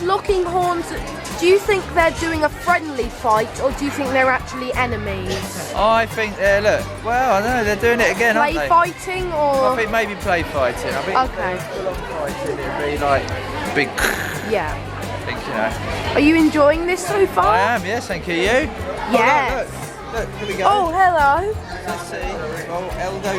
locking horns, do you think they're doing a friendly fight or do you think they're actually enemies? I think they're, look, well, I don't know, they're doing it again, aren't they? Play fighting or? I think maybe play fighting. I think okay. full on fighting, it'd be like big. Yeah. I think, you know. Are you enjoying this so far? I am, yes, thank you. You? Yes. Oh, look, here we go. Oh, hello. Let's see. Oh, Eldo.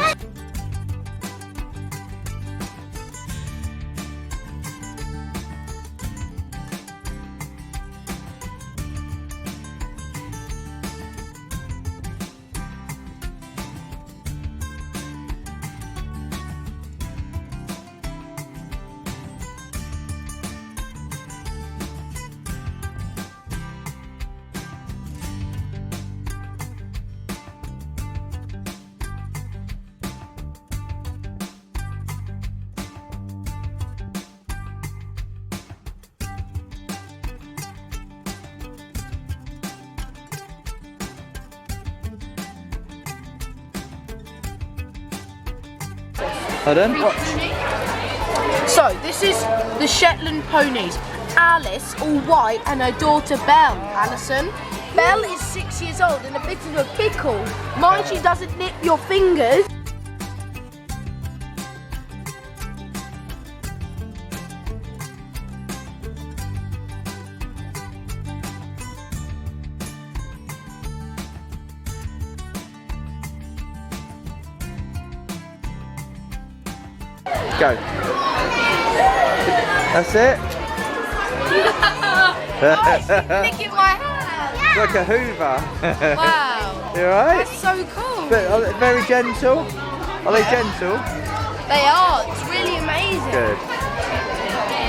Pardon? What? So, this is the Shetland ponies. Alice, all white, and her daughter Belle. Alison. Belle is 6 years old and a bit of a pickle. Mind she doesn't nip your fingers. Go. That's it. Licking my hand. Like a Hoover. Wow. You alright? That's so cool. But are they very gentle? Are they gentle? They are. It's really amazing. Good.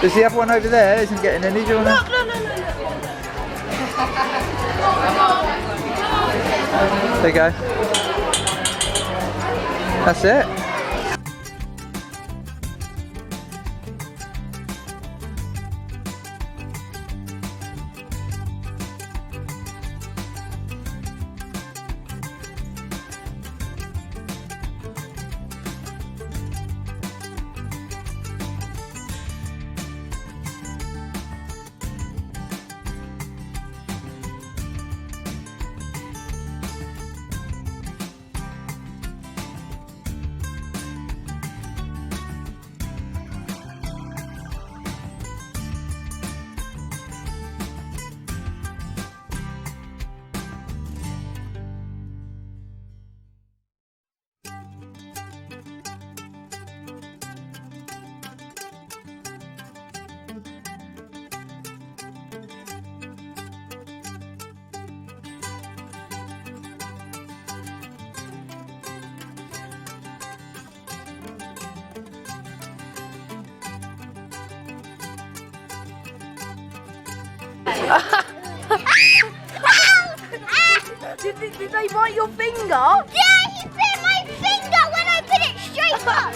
Does the other one over there isn't getting any? Do you want to? Look. There you go. That's it. Did they bite your finger? Yeah, he bit my finger when I put it straight up.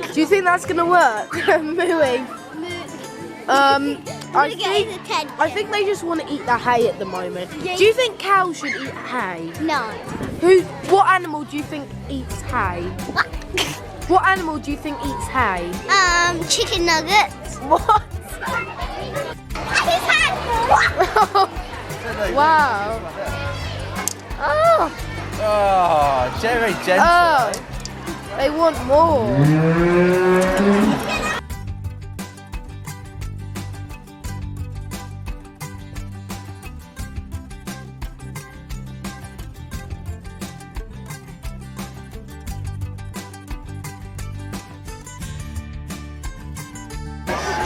Moo! Do you think that's gonna work? Mooing. I think they just want to eat the hay at the moment. Yeah. Do you think cows should eat hay? No. What animal do you think eats hay? What animal do you think eats hay? Chicken nuggets. What? His hand. Wow. Oh. Oh, very gentle. Oh. They want more.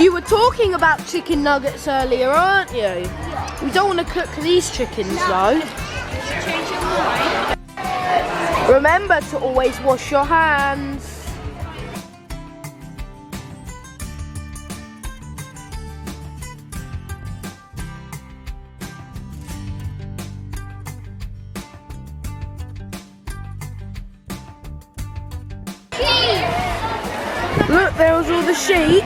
You were talking about chicken nuggets earlier, aren't you? Yeah. We don't want to cook these chickens though. Remember to always wash your hands. Look, there's all the sheep.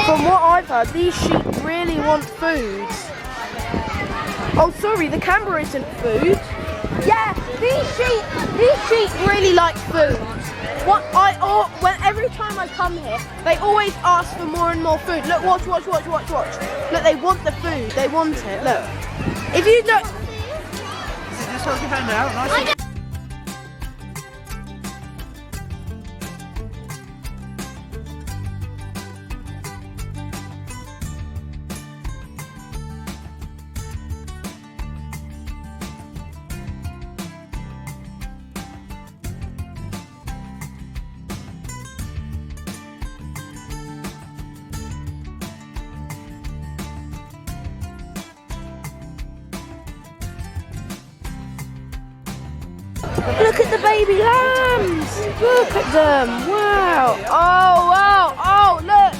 From what I've heard, these sheep really want food. Oh, sorry, the camera isn't food. Yeah, these sheep really like food. Every time I come here, they always ask for more and more food. Look, watch. Look, they want the food. They want it. Look. If you don't. Just hold your hand out. Nice. Look at the baby lambs. Look at them. Wow. Oh, wow. Oh, look.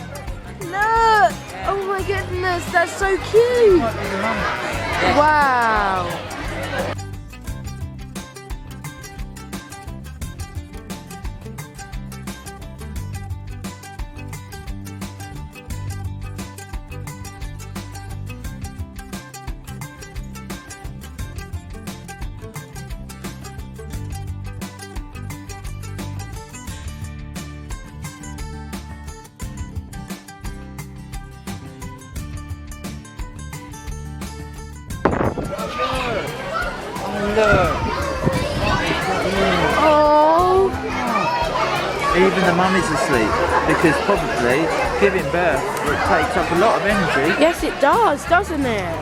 Look. Oh my goodness. That's so cute. Wow. Look. Oh. Even the mummy's asleep because probably giving birth takes up a lot of energy. Yes, it does, doesn't it?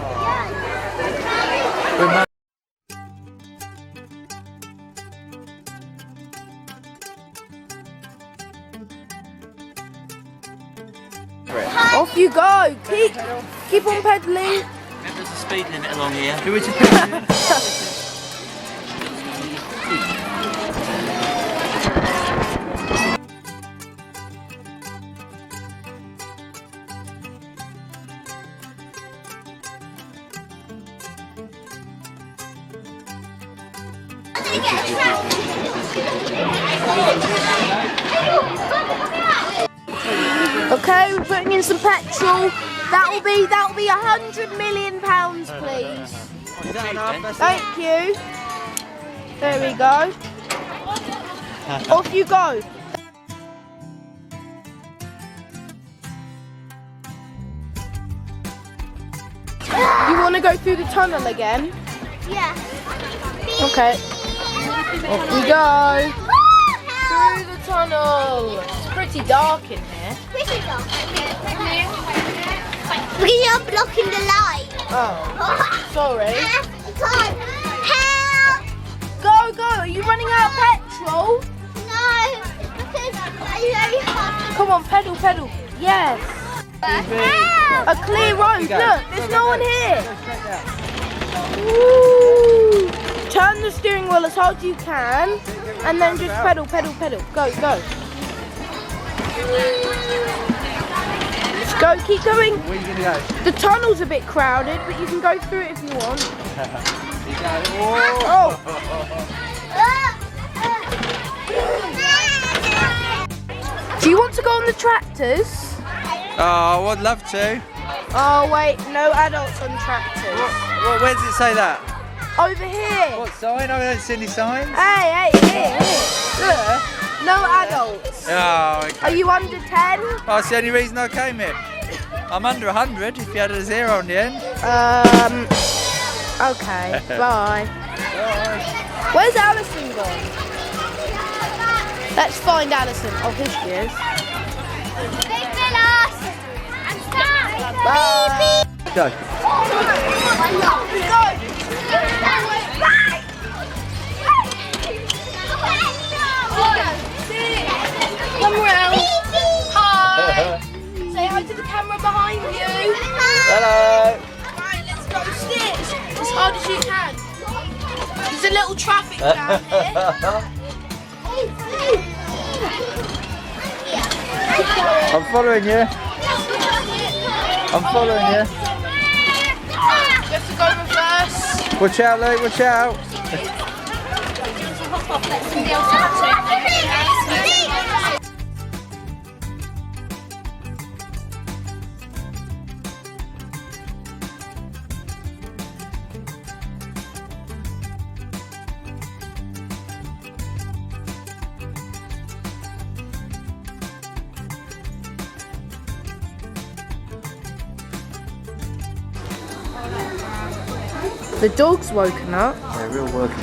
Off you go. Keep on pedaling. There's a speed limit along here. Do we just Okay, we're putting in some petrol. That'll be £100 million, please. Thank you. There we go. Off you go. You want to go through the tunnel again? Yeah. Okay. Off we go. Through the tunnel. It's pretty dark in here. Pretty dark. We are blocking the light. Oh, sorry. Help! Go. Are you running out of petrol? No, because I very hard. Come on, pedal. Yes. A clear road. Look, there's no one here. Woo. Turn the steering wheel as hard as you can, and then just pedal. Go. Let's go. Keep going. Where are you gonna go? The tunnel's a bit crowded, but you can go through it if you want. Oh. Do you want to go on the tractors? Oh, I'd love to. Oh wait, no adults on tractors. Where does it say that? Over here. What sign? I don't see any signs. Hey, here. Look, no adults. Oh, okay. Are you under 10? Oh, that's the only reason I came here. I'm under 100 if you had a 0 on the end. Okay, bye. Where's Alison gone? Let's find Alison. Oh, here she is. Bye. Go. Come around. Hi. Say hi to the camera behind you. Hello. Right, let's go upstairs as hard as you can. There's a little traffic jam here. I'm following you. You have to go reverse. Watch out, Luke, watch out. The dog's woken up. Yeah, real working.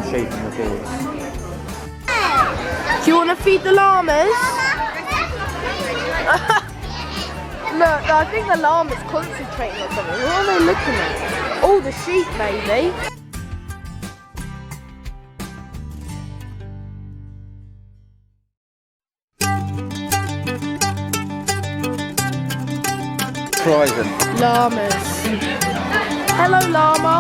Sheep in the fields. Do you want to feed the llamas? Look, I think the llama's concentrating on something. What are they looking at? Oh, the sheep maybe. Horizon. Llamas. Hello, llama.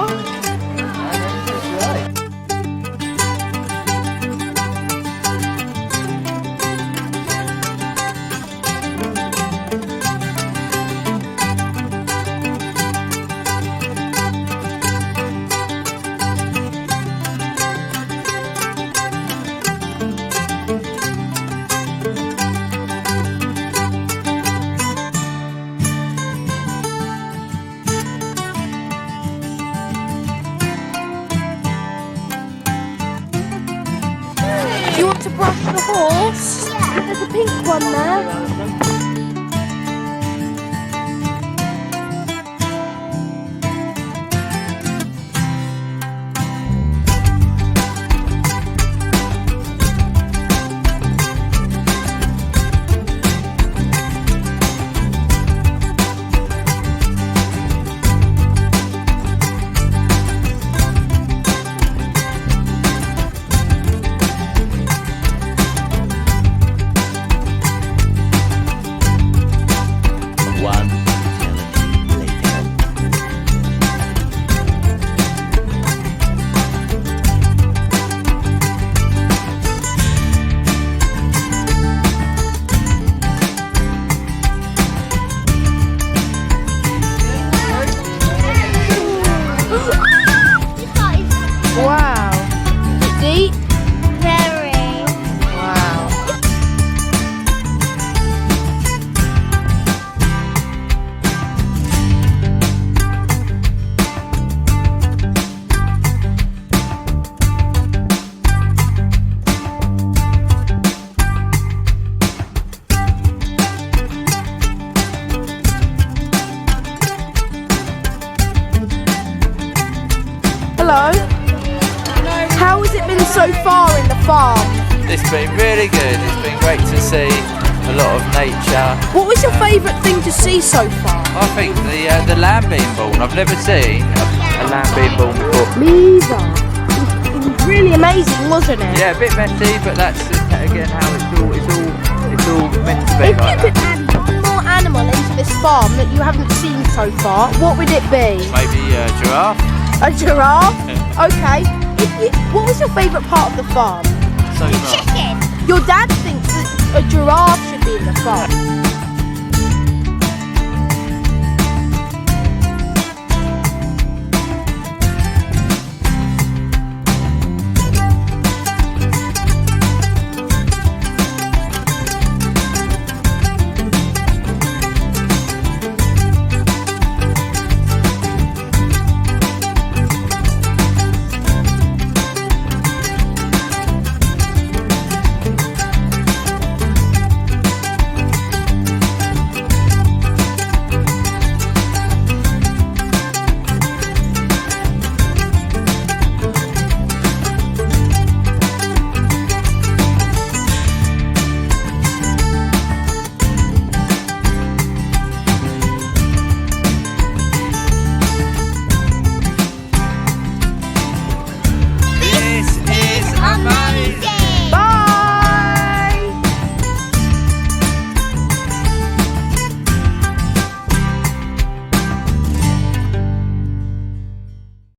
Do you want to brush the horse? Yeah. There's a pink one there. Wow. Deep? Very. Wow. Hello. How has it been so far in the farm? It's been really good. It's been great to see a lot of nature. What was your favourite thing to see so far? I think the lamb being born. I've never seen a lamb being born before. Me either. It was really amazing, wasn't it? Yeah, a bit messy, but that's again how it's all meant to be. If you could add one more animal into this farm that you haven't seen so far, what would it be? Maybe a giraffe. A giraffe? Okay. What was your favourite part of the farm? So Chicken. Your dad thinks that a giraffe should be in the farm.